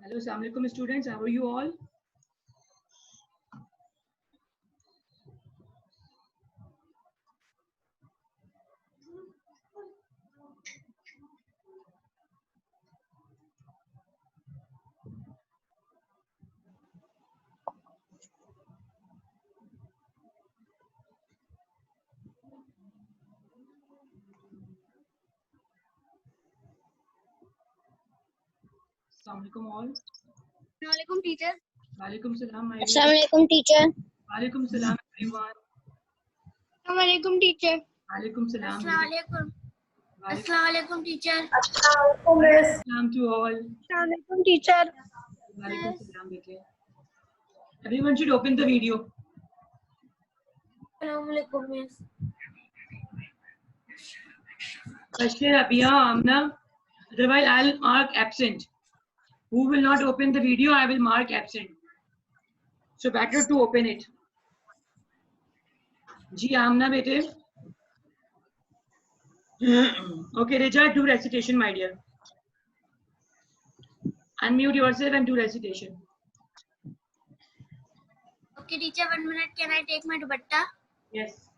Hello, Assalamu alaikum students. How are you all? Assalamu alaikum all. Assalamu alaikum, teacher. Walaikum salam, my dear. Assalamu alaikum, teacher. Walaikum salam, everyone. Assalamu alaikum, teacher. Walaikum salam. Assalamu alaikum. Assalamu alaikum, teacher. Salam to all. Assalamu alaikum, teacher. Walaikum salam, bete. Everyone should open the video. Assalamu alaikum, miss. Bashir, Abia, Amna. Otherwise, I'll mark absent. Who will not open the video, I will mark absent. So better to open it. Ji, Amna, bete. Okay, Reja, do recitation, my dear. Unmute yourself and do recitation. Okay, teacher, 1 minute. Can I take my dupatta? Yes.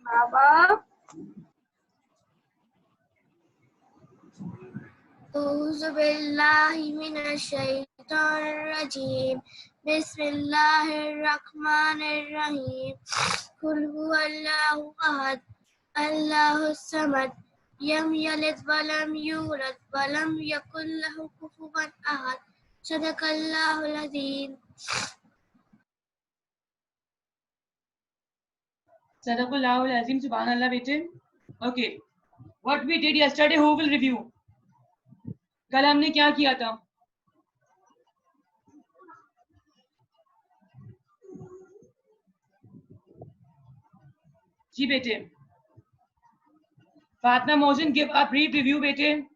Baba. أعوذ بالله من الشيطان الرجيم بسم الله الرحمن الرحيم قل هو الله أحد الله الصمد لم يلد ولم يولد ولم يكن له كفوا أحد صدق الله العظيم. Sadaqallahu al-Azim, Subhanallah, bete. Okay. What we did yesterday, who will review? कल हमने क्या किया था? जी बेटे. Fatma Mohsin, give a brief review, bete.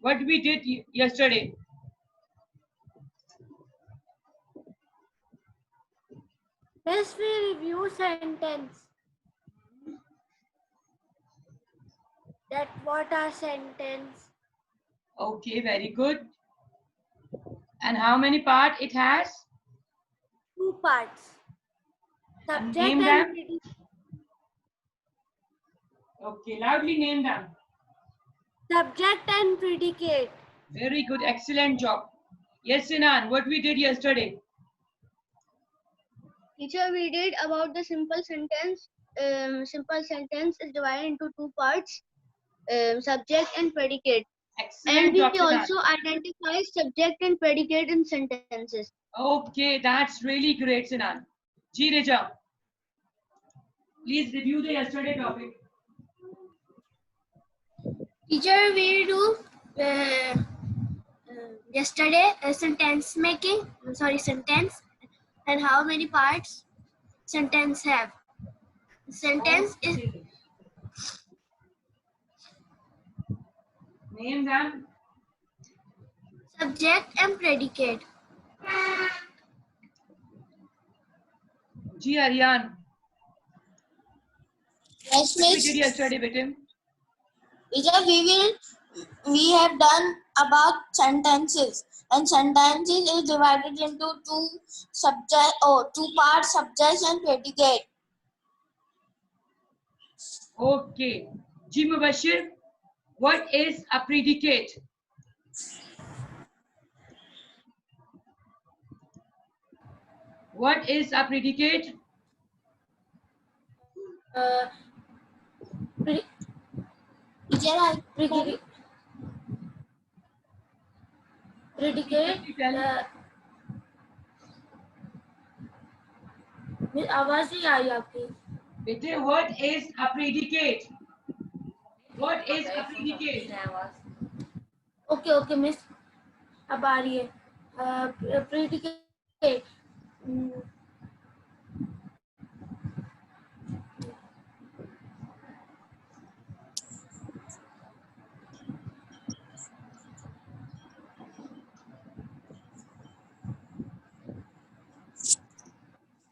What we did yesterday. Let's review sentence. That what are sentence? Okay, very good. And how many parts it has? 2 parts. And Subject name and them. predicate. Okay, loudly name them. Subject and predicate. Very good, excellent job. Yes, Sinan, what we did yesterday? Teacher, we did about the simple sentence. Simple sentence is divided into 2 parts, subject and predicate. Excellent And we job, Sinan. also identify subject and predicate in sentences. Okay, that's really great, Sinan. Ji Reja, please review the yesterday topic. Teacher, we do yesterday sentence making. Sentence, and how many parts sentence have? Sentence is Okay. Name them. subject and predicate. Ji Aryan, Yes, what we Miss. did yesterday, bete? Teacher, we have done about sentences, and sentences is divided into 2 parts, subject and predicate. Okay. Ji Mubashir, what is a predicate? What is a predicate? Teacher, Predicate. आवाज नहीं आई आपकी. Bete, what is a predicate? What is a predicate? Okay, miss. अब आ रही है predicate.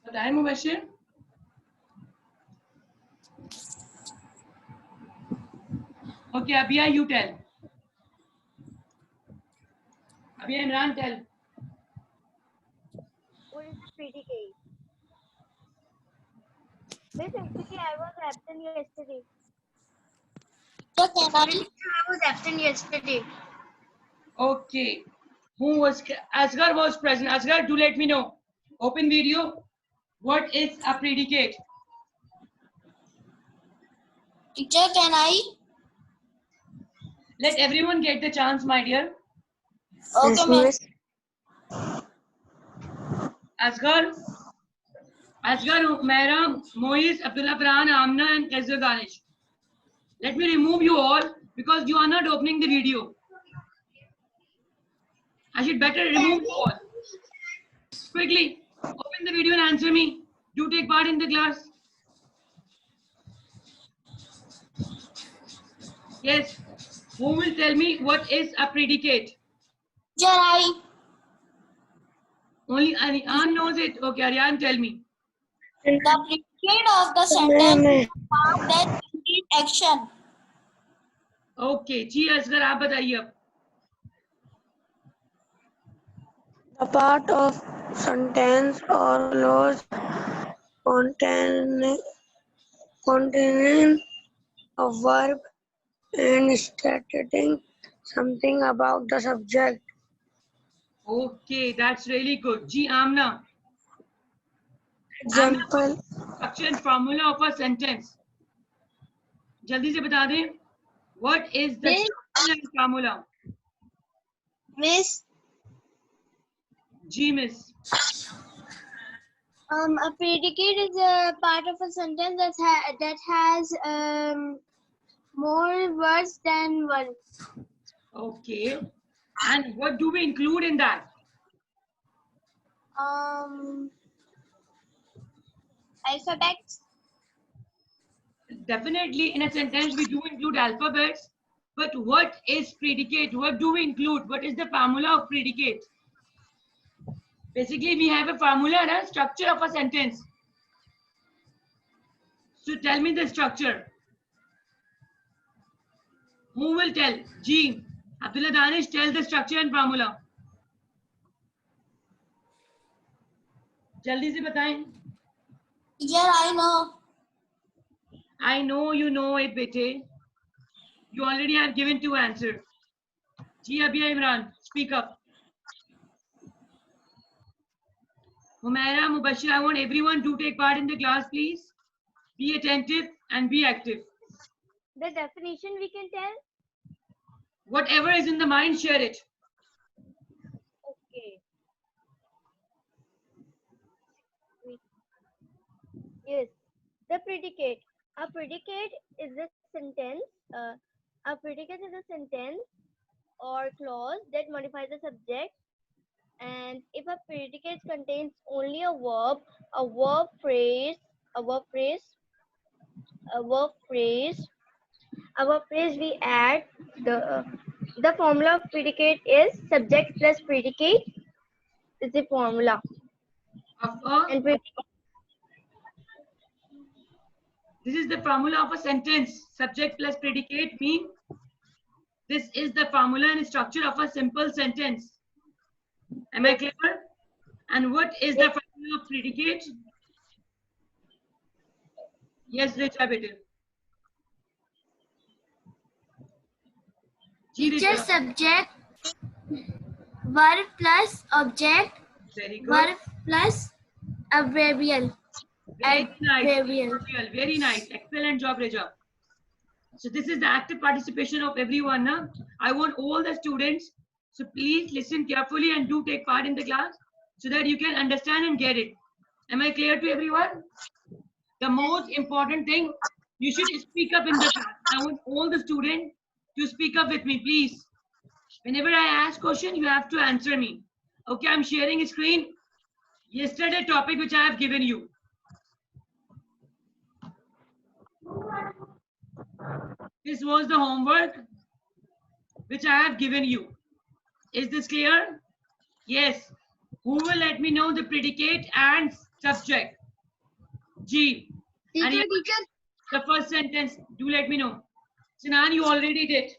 बताएं Mubashir? Okay, Abia, you tell. Abia, Imran, tell. What is the predicate? Miss, actually, I was absent yesterday. So can I? I was absent yesterday. Okay. Who was? Asghar was present. Asghar, do let me know. Open video. What is a predicate? Teacher, can I? Let everyone get the chance, my dear. Okay, miss. Asghar, Mehra, Mois, Abdullah Farhan, Amna, and Ezra Danish. Let me remove you all because you are not opening the video. I should better remove you all. Quickly, open the video and answer me. Do take part in the class. Yes. Who will tell me what is a predicate? Teacher, I. Only Aryan knows it. Okay, Aryan, tell me. The predicate of the sentence is the part that indicates action. Okay, जी असगर आप बताइए अब. The part of sentence or clause containing a verb and stating something about the subject. Okay, that's really good. Ji Amna. Example, Structure and formula of a sentence. जल्दी से बता दें. What is the Miss? structure and formula? Miss, ji miss. a predicate is a part of a sentence that has more words than one. Okay. And what do we include in that? Alphabets. Definitely in a sentence we do include alphabets. But what is predicate? What do we include? What is the formula of predicate? Basically, we have a formula and a structure of a sentence. So tell me the structure. Who will tell? G. Abdullah Danish, tell the structure and formula. जल्दी से बताएं. Teacher, I know. I know you know it, bete. You already have given two answers. Ji Abia Imran, speak up. Humaira, Mubashir, I want everyone to take part in the class, please. Be attentive and be active. The definition we can tell. Whatever is in the mind, share it. Okay. Yes. The predicate. A predicate is a sentence. A predicate is a sentence or clause that modifies the subject. And if a predicate contains only a verb phrase, we add the formula of predicate is subject plus predicate is the formula. And this is the formula of a sentence. Subject plus predicate mean this is the formula and structure of a simple sentence. Am I clear? And what is the formula of predicate? Yes, Richa, beta. Teacher, subject, verb plus object, Very good. verb plus adverbial. Very nice. Adverbial. Very nice. Excellent job, Reja. So this is the active participation of everyone. Huh? I want all the students. So please listen carefully and do take part in the class so that you can understand and get it. Am I clear to everyone? The most important thing, you should speak up in the class. I want all the students to speak up with me, please. Whenever I ask question, you have to answer me. Okay, I'm sharing a screen. Yesterday topic which I have given you. This was the homework which I have given you. Is this clear? Yes. Who will let me know the predicate and subject? G. Teacher, The first sentence, do let me know. Sinan, you already did.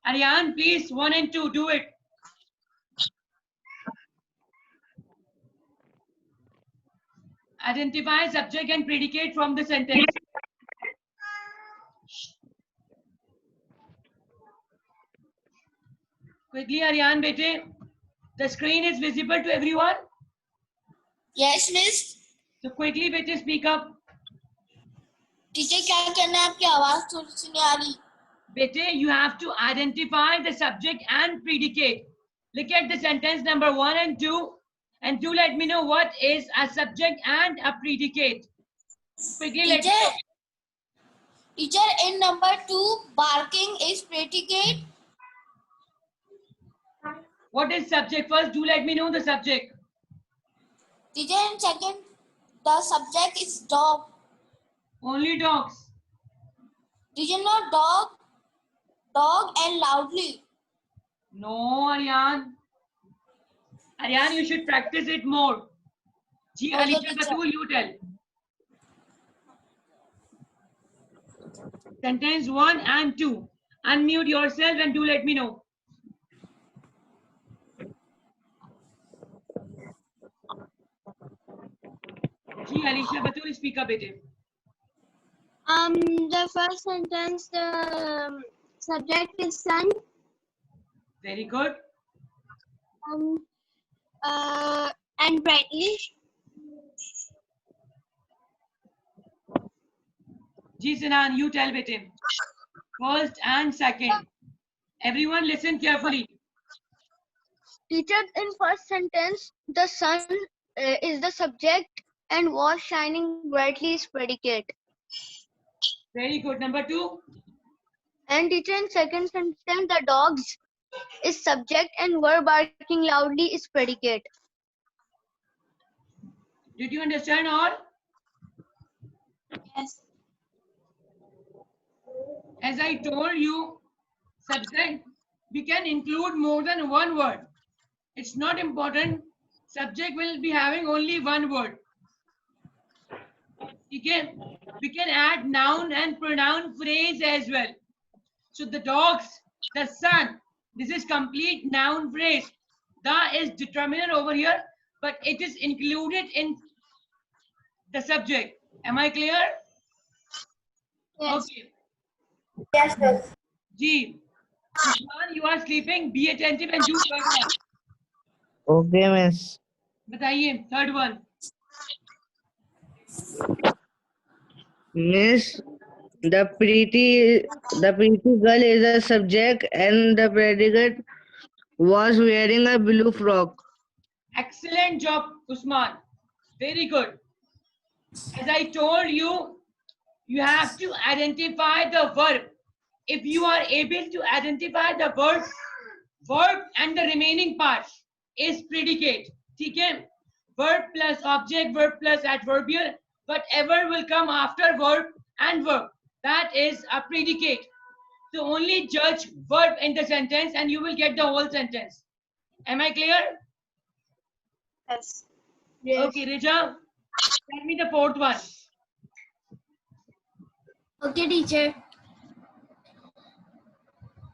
Aryan, please, 1 and 2, do it. Identify subject and predicate from the sentence. Quickly, Aryan, bete. The screen is visible to everyone. Yes, miss. So quickly, bete, speak up. Teacher क्या कहना है? आपकी आवाज थोड़ी सी नहीं आ रही. Bete, you have to identify the subject and predicate. Look at the sentence number 1 and 2. And do let me know what is a subject and a predicate. Quickly, let me know. Teacher, in number 2, barking is predicate. What is subject? First, do let me know the subject. Teacher, in second, the subject is dog. Only dogs. Teacher, no, dog and loudly. No, Aryan. Aryan, you should practice it more. Ji, Okay, Alicia teacher. Batul, you tell. Sentence 1 and 2. Unmute yourself and do let me know. Ji, Alicia Batul, speak up, bete. the first sentence, the subject is sun. Very good. And brightly. Ji, Sinan, you tell, bete. First and second. Everyone listen carefully. Teacher, in first sentence, the sun is the subject and was shining brightly is predicate. Very good. Number 2. And teacher, in second sentence, the dogs is subject and were barking loudly is predicate. Did you understand all? Yes. As I told you, subject, we can include more than one word. It's not important. Subject will be having only one word. Okay? We can add noun and pronoun phrase as well. So the dogs, the sun, this is complete noun phrase. The is determiner over here, but it is included in the subject. Am I clear? Yes. Okay. Yes, miss. G. Usman, you are sleeping. Be attentive and do third one. Okay, miss. बताइए third one. Miss, the pretty girl is a subject and the predicate was wearing a blue frock. Excellent job, Usman. Very good. As I told you, you have to identify the verb. If you are able to identify the verb and the remaining part is predicate. Okay? Verb plus object, verb plus adverbial, whatever will come after verb and verb, that is a predicate. So only judge verb in the sentence and you will get the whole sentence. Am I clear? Yes. Okay, Rija, tell me the fourth one. Okay, teacher.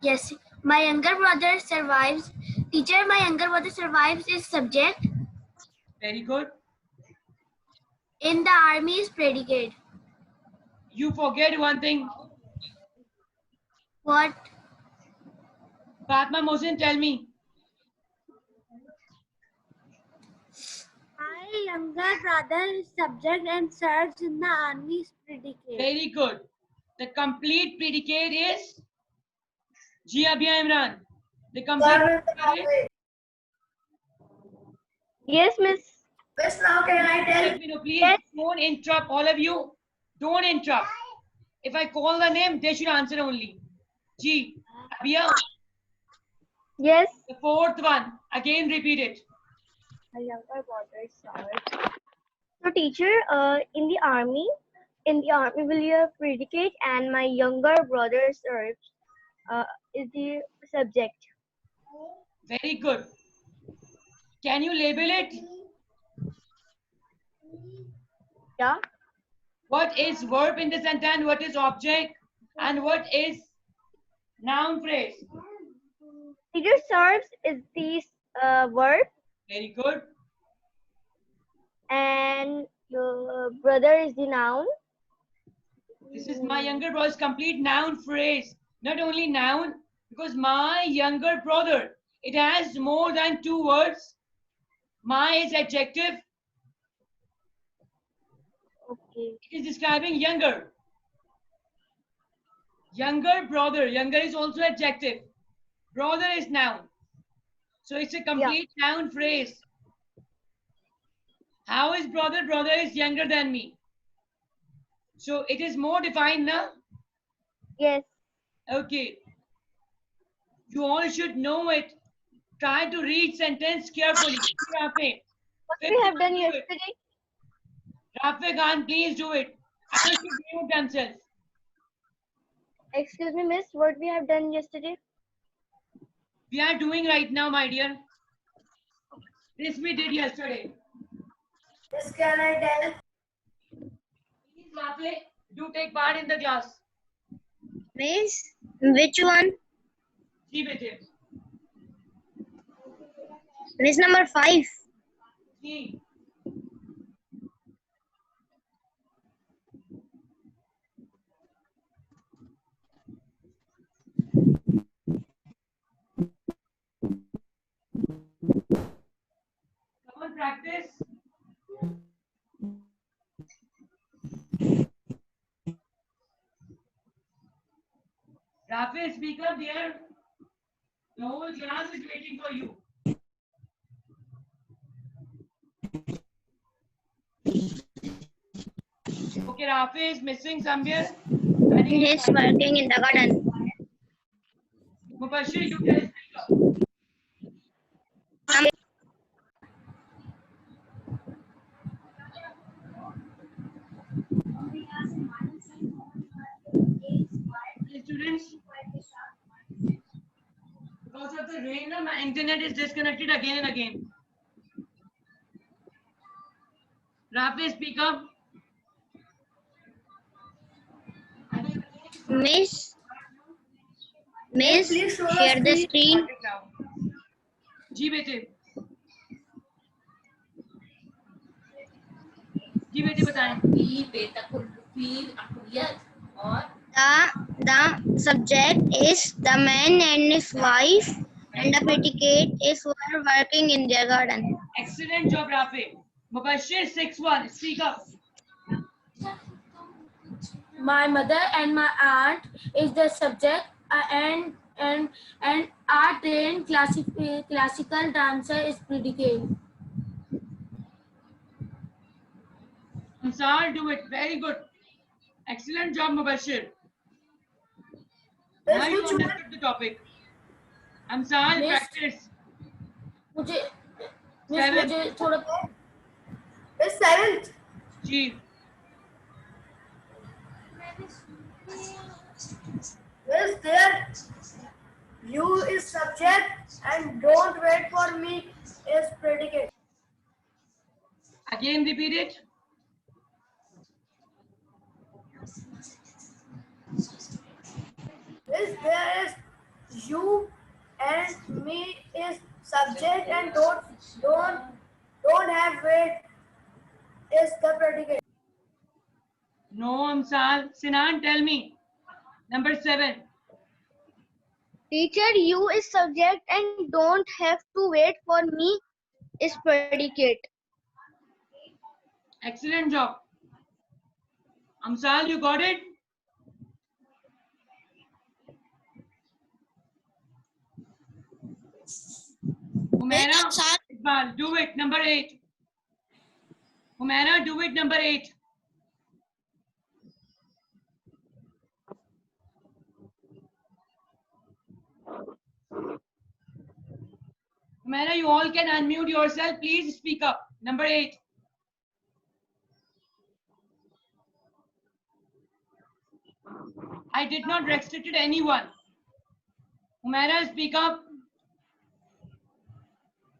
Yes, my younger brother survives. Teacher, my younger brother survives is subject. Very good. In the army is predicate. You forget one thing. What? Fatma Mohsin, tell me. My younger brother is subject and serves in the army is predicate. Very good. The complete predicate is Ji Abhiya Imran. The complete predicate is Yes, miss. Miss, now can I let me know, please. Don't interrupt, all of you. Don't interrupt. If I call the name, they should answer only. Ji Abhiya. Yes. The fourth one. Again, repeat it. My younger brother serves. So teacher, in the army will you have predicate, and my younger brother serves is the subject. Very good. Can you label it? Yeah. What is verb in the sentence? What is object? And what is noun phrase? Teacher serves is the verb, Very good. and the brother is the noun. This is my younger brother's complete noun phrase. Not only noun, because my younger brother, it has more than 2 words. My is adjective. Okay. It is describing younger. Younger brother. Younger is also adjective. Brother is noun. So it's a complete noun phrase. How is brother? Brother is younger than me. So it is more defined now. Yes. Okay. You all should know it. Try to read sentence carefully. Rafe, What fifth we have one, done do it. yesterday. Rafe Khan, please do it. Others should mute themselves. Excuse me, miss. What we have done yesterday? We are doing right now, my dear. This we did yesterday. This can I tell? Please, Rafe, do take part in the class. Miss, which one? See with him. Miss number 5. See. Come on, practice. Rafe, speak up, dear. The whole class is waiting for you. Okay, Rafe is missing somewhere. I think He's working in the garden. Mubashir, you can speak up. Okay, students, because of the rain, my internet is disconnected again and again. Rafe, speak up. Miss, Please show the share the screen. जी बेटे जी बेटे बताएं The subject is the man and his wife, and the predicate is were working in their garden. excellent job Rafe Mubashir 6-1 speak up My mother and my aunt is the subject, and are trained classical dancer is predicate. Ansar do it very good excellent job Mubashir Miss, now you which one? understood the topic Ansar Miss- practice मुझे Seven. मुझे थोड़ा Miss 7th. Ji Miss there. You is subject and don't wait for me is predicate. again repeat it Miss there is you and me is subject and don't have wait is the predicate. no Ansar Sinan tell me number 7 Teacher, you is subject and don't have to wait for me is predicate. excellent job Amsal you got it Humaira Iqbal, do it number 8 Humaira do it number 8 Miss Umaira, you all can unmute yourself. Please speak up. Number 8. I did not restricted anyone. Umaira, speak up.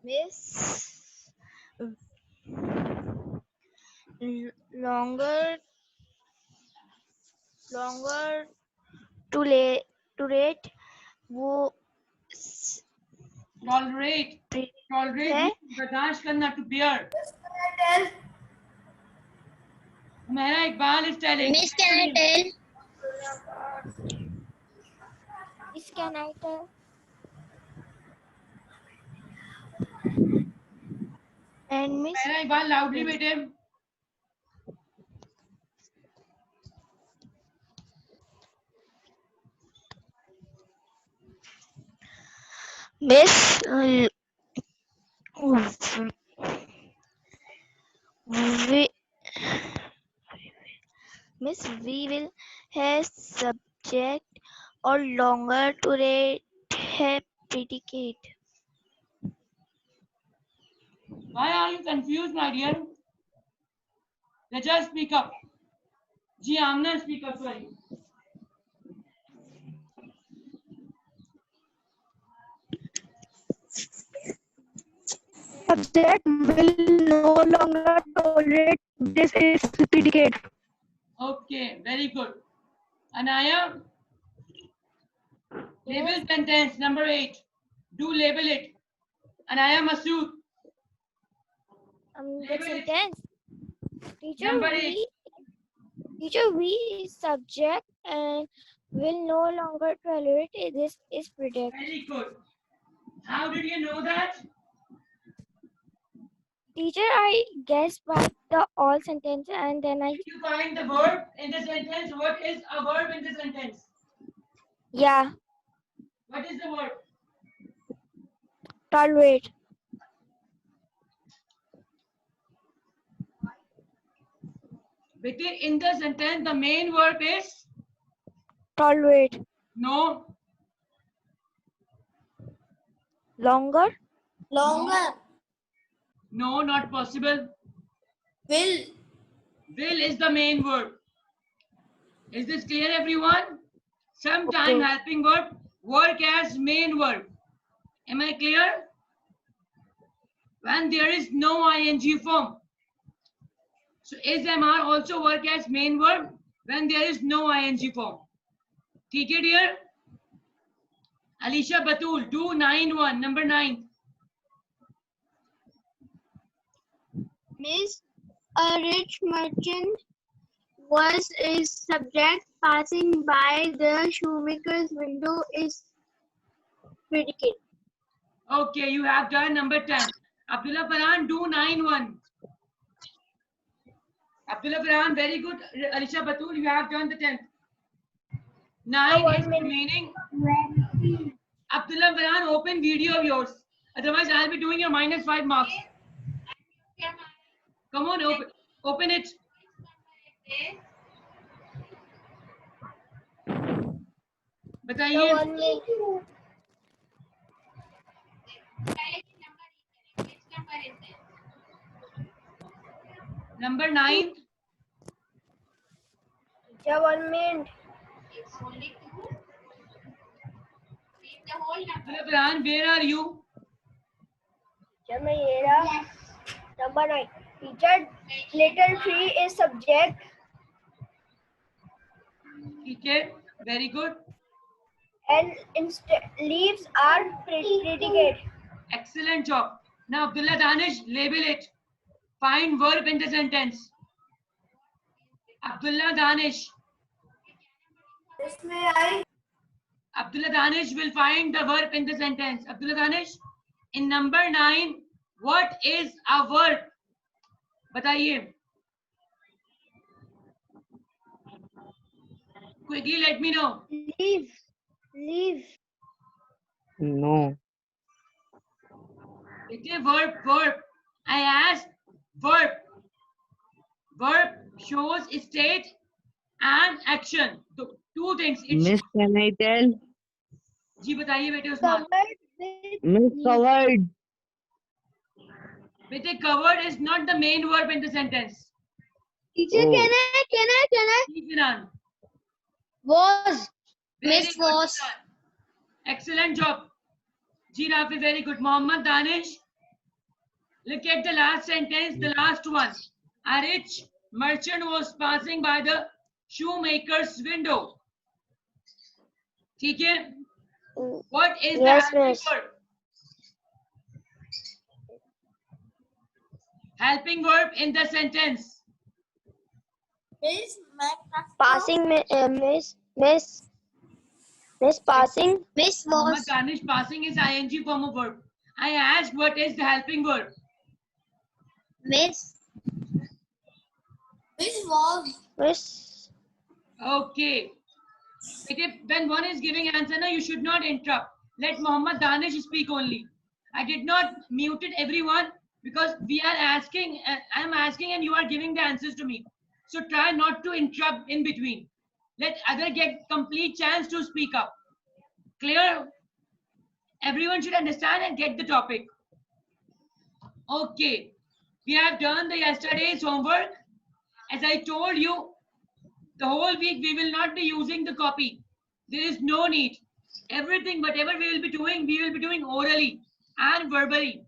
Miss, longer to rate वो Tolerate. Tolerate है? means बर्दाश्त करना, to bear. Tell. Umaira Iqbal is telling. Miss, can I tell? Miss, can I tell? And Miss, Umaira Iqbal, loudly with him. Miss, we, Miss, we will have subject or longer to rate है predicate. Why are you confused, my dear? Let us speak up. Ji Amna, speak up, sorry. Subject will no longer tolerate this is predicate. Okay, very good. Anaya, label sentence number 8. Do label it. Anaya Masood. The sentence. Teacher, Number 8. we is subject and will no longer tolerate this is predict. Very good. How did you know that? Teacher, I guess by the all sentence and then I. Did you find the verb in the sentence? What is a verb in the sentence? Yeah, What is the verb? tolerate. Between in the sentence, the main verb is Tolerate. no. Longer. Longer. No, not possible. Will. Will is the main verb. Is this clear, everyone? Sometime Okay. helping verb work as main verb. Am I clear? When there is no ing form. So is MR also work as main verb when there is no ing form. ठीक है, dear? Alisha Batul, do 9-1, number 9. Miss, a rich merchant was a subject passing by the shoemaker's window is predicate. Okay, you have done number 10. Abdullah Farhan, do 9-1. Abdullah Farhan, very good. Alisha Batul, you have done the 10th. 9 is remaining. Abdullah Farhan, open video of yours. Otherwise, I'll be doing your -5 marks. Come on, open it. बताइए. Number 9. Just 1 minute. Abdullah Farhan, where are you? जब मैं ये रहा number 9. Teacher, letter 3 is subject. Okay, very good. And leaves are predicate. Excellent job. Now, Abdullah Danish, label it. Find verb in the sentence. Abdullah Danish. इसमें I Abdullah Danish will find the verb in the sentence. Abdullah Danish, in number 9, what is a verb? बताइए. Quickly let me know. Leave. No. It's a verb. I asked verb. Verb shows state and action. Two things. It's Miss, can I tell? जी बताइए बेटे Usman. Miss covered. Bete, covered is not the main verb in the sentence. Teacher, Oh. can I? Keep it on. Was. Very Miss good, was. Furhan. Excellent job. Ji Rafi, very good. Mohammed Danish. Look at the last sentence, the last one. A rich merchant was passing by the shoemaker's window. ठीक है? What is the Yes, helping miss. verb? Helping verb in the sentence. Miss, Passing, miss passing. Miss Mohammed was. Danish, passing is ing form of verb. I asked what is the helping verb? Miss. Miss was. Miss. Okay. When one is giving answer, now you should not interrupt. Let Mohammed Danish speak only. I did not muted everyone because we are asking, I am asking and you are giving the answers to me. So try not to interrupt in between. Let other get complete chance to speak up. Clear? Everyone should understand and get the topic. Okay. We have done the yesterday's homework. As I told you, the whole week we will not be using the copy. There is no need. Everything, whatever we will be doing orally and verbally.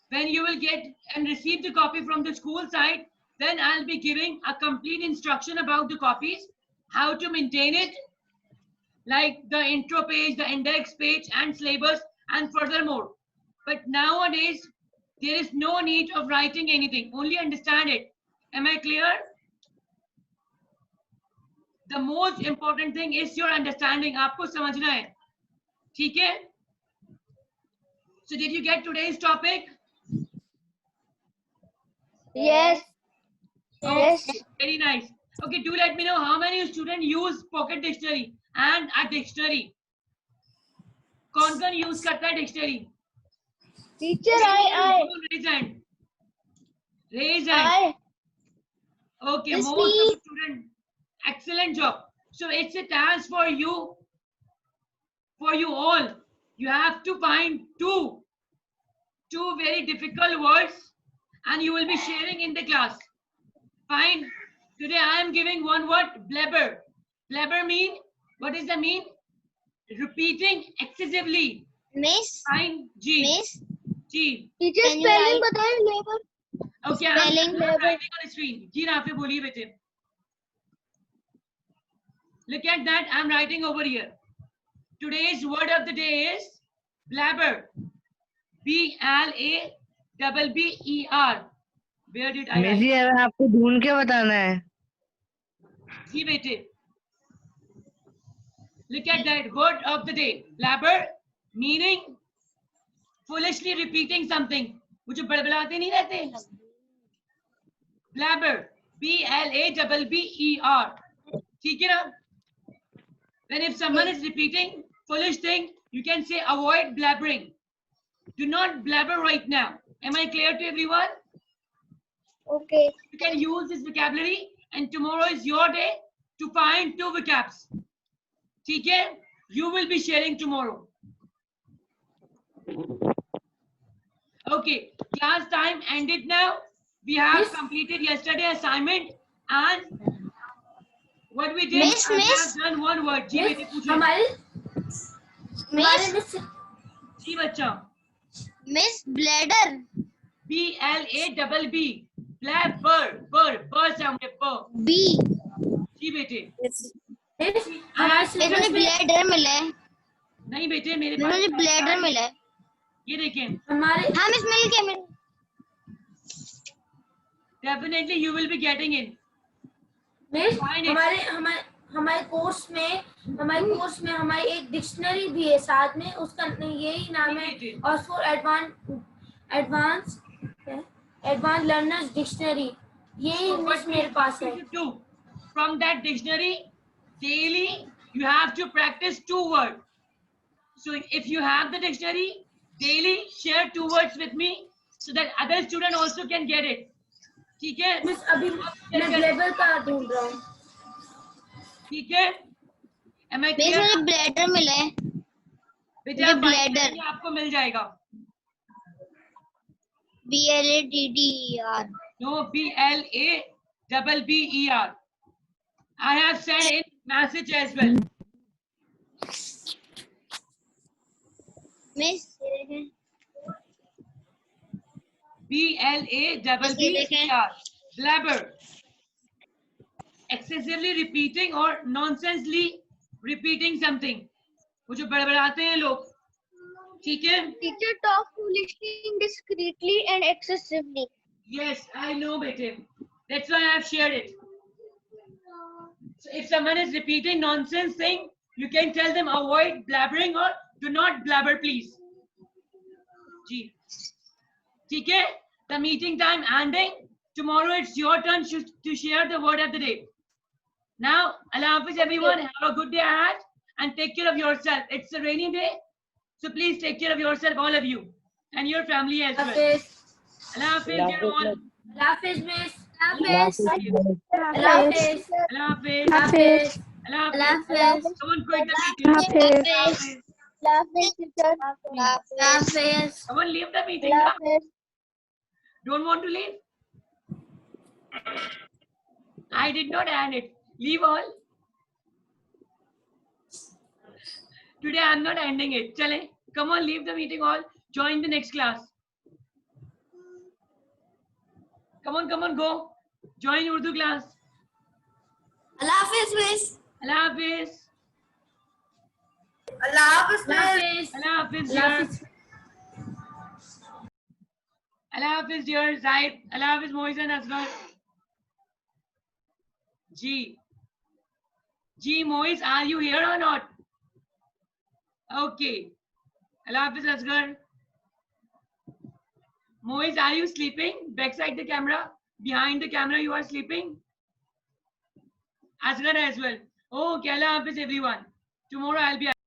When you will get and receive the copy from the school side, then I'll be giving a complete instruction about the copies, how to maintain it, like the intro page, the index page, and syllabus, and furthermore. But nowadays, there is no need of writing anything. Only understand it. Am I clear? The most important thing is your understanding. आपको समझना है, ठीक है? So did you get today's topic? Yes. Yes. Okay, very nice. Okay, do let me know how many students use pocket dictionary and a dictionary. कौन use करता है dictionary? Teacher, I. Raise hand. Raise hand. Okay, Yes, most of me. the students. Excellent job. So it's a task for you all. You have to find two very difficult words and you will be sharing in the class. Fine. Today I am giving one word, blabber. Blabber mean, what does that mean? Repeating excessively. Miss. Fine. G. Miss. G. Teacher, Can you spelling write- बताएं labor. Okay, Spelling I'm blabber. writing on the screen. Ji Rafi बोलिए बेटे. Look at that. I'm writing over here. Today's word of the day is blabber. B-L-A-B-B-E-R. Where did I write? मेरी अब आपको ढूंढ के बताना है. जी बेटे. Look at that word of the day. Blabber, meaning foolishly repeating something. वो जो बड़बड़ाते नहीं रहते. Blabber. B-L-A-B-B-E-R. ठीक है ना? Then if someone is repeating foolish thing, you can say avoid blabbering. Do not blabber right now. Am I clear to everyone? Okay. You can use this vocabulary and tomorrow is your day to find two vocabs. ठीक है? You will be sharing tomorrow. Okay, class time ended now. We have completed yesterday assignment and what we did, Miss, we miss. have done one word. जी बेटे पूछो. हमारे Miss. जी बच्चा. Miss Bladder. B-L-A-B-B. Blabber. Ber sound है. Ber. B. जी बेटे. हमारे इसमें bladder मिला है. नहीं बेटे मेरे मुझे पास ब्लेडर मिला है. ये देखें. हमारे हाँ मिस मिल गया मिल. Definitely you will be getting in. Miss Fine. हमारे कोर्स में हमारी एक डिक्शनरी भी है साथ में. उसका यही नाम है ऑक्सफोर्ड एडवांस लर्नर्स डिक्शनरी. यही So मिस what मेरे पास है. you should do from that dictionary daily, you have to practice two words. So if you have the dictionary daily, share two words with me so that other student also can get it. ठीक है? Miss अभी मैं ब्लेबर का ढूंढ रहा हूँ. ठीक है? Am I miss clear? मुझे ब्लेडर मिला है. बेटा मुझे आप find bladder. करेंगे, आपको मिल जाएगा. BLADDER. No, BLABBER. I have said in message as well. Miss, BLABBER. Blabber. Excessively repeating or nonsensely repeating something. वो जो बड़बड़ाते हैं लोग, ठीक है? teacher talk foolishly, indiscreetly, and excessively. Yes, I know, bete. That's why I have shared it. So if someone is repeating nonsense thing, you can tell them avoid blabbering or do not blabber, please. Ji. ठीक है? The meeting time ending. Tomorrow it's your turn to share the word of the day. Now, Allah Hafiz everyone. Have a good day ahead and take care of yourself. It's a rainy day, so please take care of yourself, all of you, and your family as well. Hafiz. Allah Hafiz, dear all. Hafiz, miss. Hafiz. Allah Hafiz. Hafiz. Hafiz. Allah Hafiz. Hafiz. Someone quit the meeting. Hafiz. Hafiz. Someone leave the meeting. Now. Don't want to leave? I did not end it. Leave all. Today I am not ending it. Chale, come on, leave the meeting all. Join the next class. Come on, go. Join Urdu class. Allah Hafiz, miss. Allah Hafiz. Allah Hafiz, miss. Hafiz. Allah Hafiz, dear. Allah Hafiz, dear. Zaid. Allah Hafiz, Moiz and Asghar. G. Moiz, are you here or not? Okay. Allah Hafiz, Asghar. Moiz, are you sleeping? Backside the camera? Behind the camera you are sleeping? Asghar as well. Okay, Allah Hafiz, everyone. Tomorrow I'll be